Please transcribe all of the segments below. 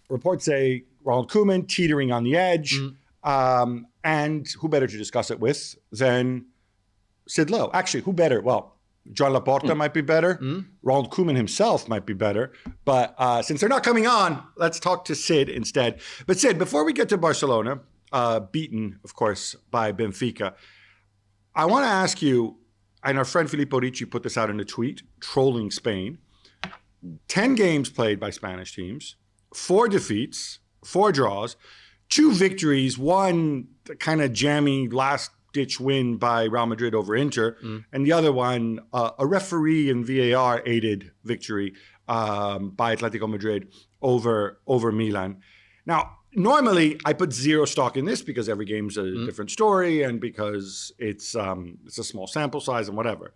reports say Ronald Koeman teetering on the edge. And who better to discuss it with than Sid Lowe? Actually, who better? Well, John Laporta might be better. Ronald Koeman himself might be better. But since they're not coming on, let's talk to Sid instead. But Sid, before we get to Barcelona, beaten, of course, by Benfica, I want to ask you, and our friend Filippo Ricci put this out in a tweet, trolling Spain. 10 games played by Spanish teams, 4 defeats, 4 draws, 2 victories, one kind of jammy last-ditch win by Real Madrid over Inter, and the other one, a referee and VAR-aided victory by Atletico Madrid over Milan. Now, normally, I put zero stock in this because every game's a different story and because it's a small sample size and whatever.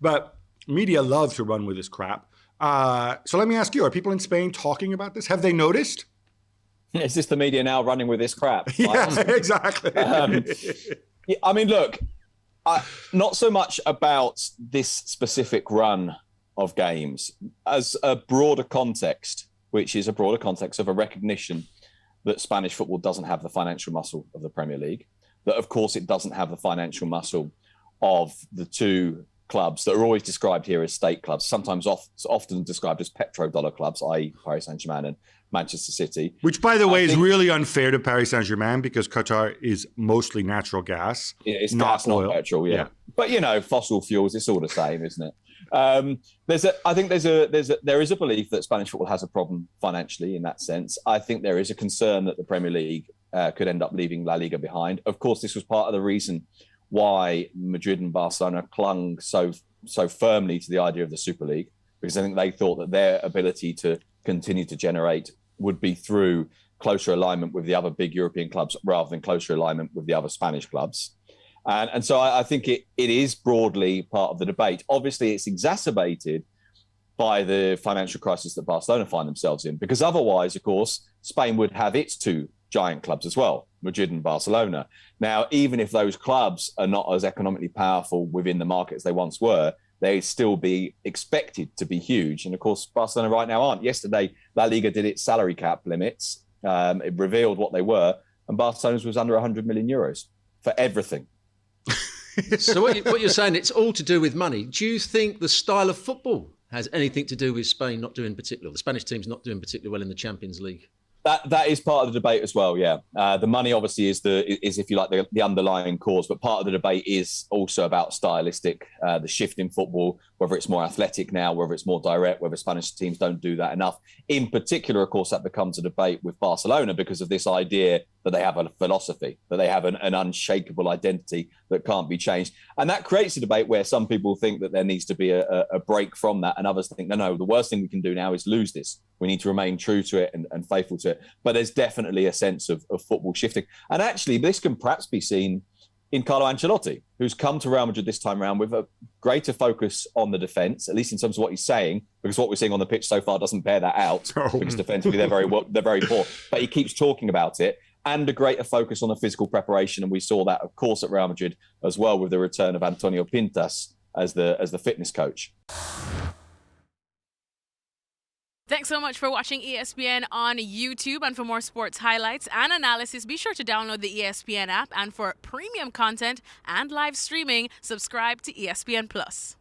But media love to run with this crap. So let me ask you, are people in Spain talking about this? Have they noticed? Is this the media now running with this crap? Yeah, exactly. I mean, look, not so much about this specific run of games as a broader context, which is a broader context of a recognition that Spanish football doesn't have the financial muscle of the Premier League, that, of course, it doesn't have the financial muscle of the 2 clubs that are always described here as state clubs, sometimes often described as petrodollar clubs, i.e. Paris Saint-Germain and Manchester City. Which, by the way, is really unfair to Paris Saint-Germain because Qatar is mostly natural gas. It's not gas, oil. not petrol, yeah. But, fossil fuels, it's all the same, isn't it? I think there is a belief that Spanish football has a problem financially in that sense. I think there is a concern that the Premier League could end up leaving La Liga behind. Of course, this was part of the reason why Madrid and Barcelona clung so firmly to the idea of the Super League, because I think they thought that their ability to continue to generate would be through closer alignment with the other big European clubs rather than closer alignment with the other Spanish clubs. And so I think it is broadly part of the debate. Obviously, it's exacerbated by the financial crisis that Barcelona find themselves in, because otherwise, of course, Spain would have its 2 giant clubs as well, Madrid and Barcelona. Now, even if those clubs are not as economically powerful within the market as they once were, they'd still be expected to be huge. And of course, Barcelona right now aren't. Yesterday, La Liga did its salary cap limits. It revealed what they were, and Barcelona's was under 100 million euros for everything. So what you're saying, it's all to do with money. Do you think the style of football has anything to do with Spain not doing particularly, the Spanish team's not doing particularly well in the Champions League? That is part of the debate as well, yeah. The money obviously is if you like the underlying cause, but part of the debate is also about stylistic, the shift in football, whether it's more athletic now, whether it's more direct, whether Spanish teams don't do that enough. In particular, of course, that becomes a debate with Barcelona because of this idea that they have a philosophy, that they have an unshakable identity that can't be changed. And that creates a debate where some people think that there needs to be a break from that, and others think, no, the worst thing we can do now is lose this. We need to remain true to it and faithful to it. But there's definitely a sense of football shifting. And actually, this can perhaps be seen in Carlo Ancelotti, who's come to Real Madrid this time around with a greater focus on the defence, at least in terms of what he's saying, because what we're seeing on the pitch so far doesn't bear that out, because defensively they're very poor. But he keeps talking about it, and a greater focus on the physical preparation. And we saw that, of course, at Real Madrid as well with the return of Antonio Pintas as the fitness coach. Thanks so much for watching ESPN on YouTube. And for more sports highlights and analysis, be sure to download the ESPN app. And for premium content and live streaming, subscribe to ESPN Plus.